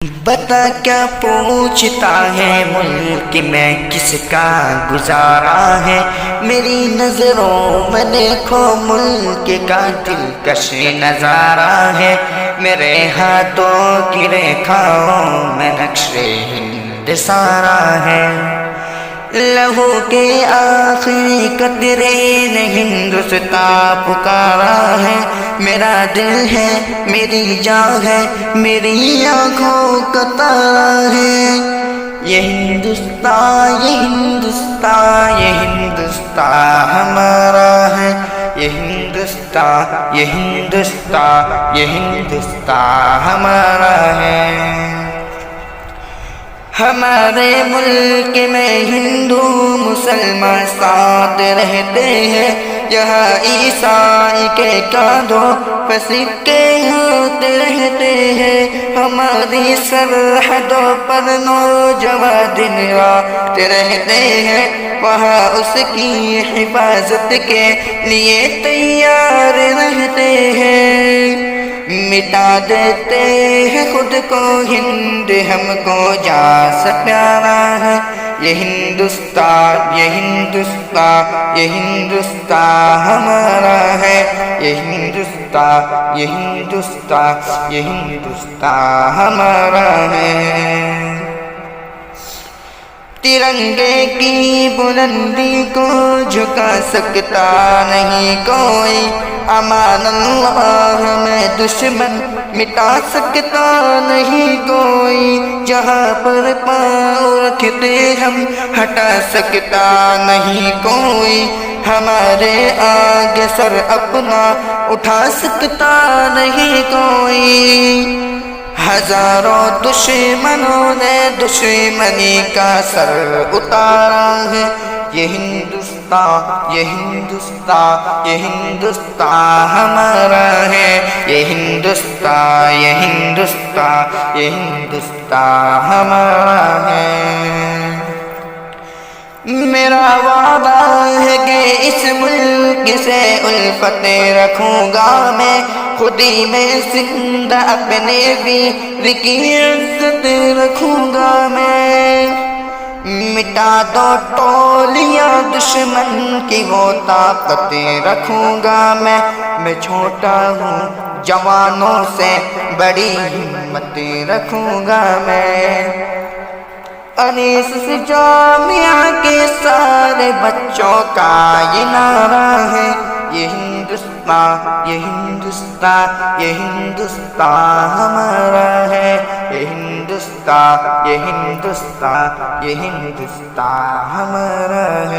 بتا کیا پوچھتا ہے ملک میں کس کا گزارا ہے، میری نظروں میں دیکھو ملک کا دلکش نظارہ ہے، میرے ہاتھوں کی ریکھاؤں میں نقش ہند سارا ہے، لہو کے آخری قطرے نے ہندوستان پکارا ہے، میرا دل ہے میری جان ہے میری آنکھوں کا تارا ہے، یہ ہندوستان یہ ہندوستان یہ ہندوستان ہمارا ہے، یہ ہندوستان یہ ہندوستان یہ ہندوستان ہمارا ہے۔ ہمارے ملک میں ہندو مسلمان ساتھ رہتے ہیں، یہاں عیسائی کے کاندھوں پہ سکے ہوتے رہتے ہیں، ہماری سرحدوں پر نوجوان دن رات رہتے ہیں، وہاں اس کی حفاظت کے لیے تیار رہتے ہیں، مٹا دیتے ہیں خود کو ہند ہم کو جان سے پیارا ہے، یہ ہندوستان یہ ہندوستان یہ ہندوستان ہمارا ہے، یہ ہندوستان یہ ہندوستان یہ ہندوستان ہمارا ہے۔ ترنگے کی بلندی کو جھکا سکتا نہیں کوئی، امان اللہ میں دشمن مٹا سکتا نہیں کوئی، جہاں پر پاؤں رکھتے ہم ہٹا سکتا نہیں کوئی، ہمارے آگے سر اپنا اٹھا سکتا نہیں کوئی، ہزاروں دشمنوں نے دشمنی کا سر اتارا ہے، یہ ہندوستان یہ ہندوستان یہ ہندوستان ہمارا ہے، یہ ہندوستان یہ ہندوستان یہ ہندوستان ہمارا ہے۔ میرا وعدہ ہے کہ اس ملک سے الفت رکھوں گا میں، خودی میں زندہ اپنے ویر کی عزت رکھوں گا میں، مٹا دو ٹولیاں دشمن کی وہ طاقت رکھوں گا میں چھوٹا ہوں جوانوں سے بڑی ہمت رکھوں گا میں، انیس سے جامعہ کے سارے بچوں کا یہ نعرہ ہے، یہ ہندوستان یہ ہندوستان یہ ہندوستان ہمارا ہے، یہ ہندوستان یہ ہندوستان یہ ہندوستان ہمارا ہے۔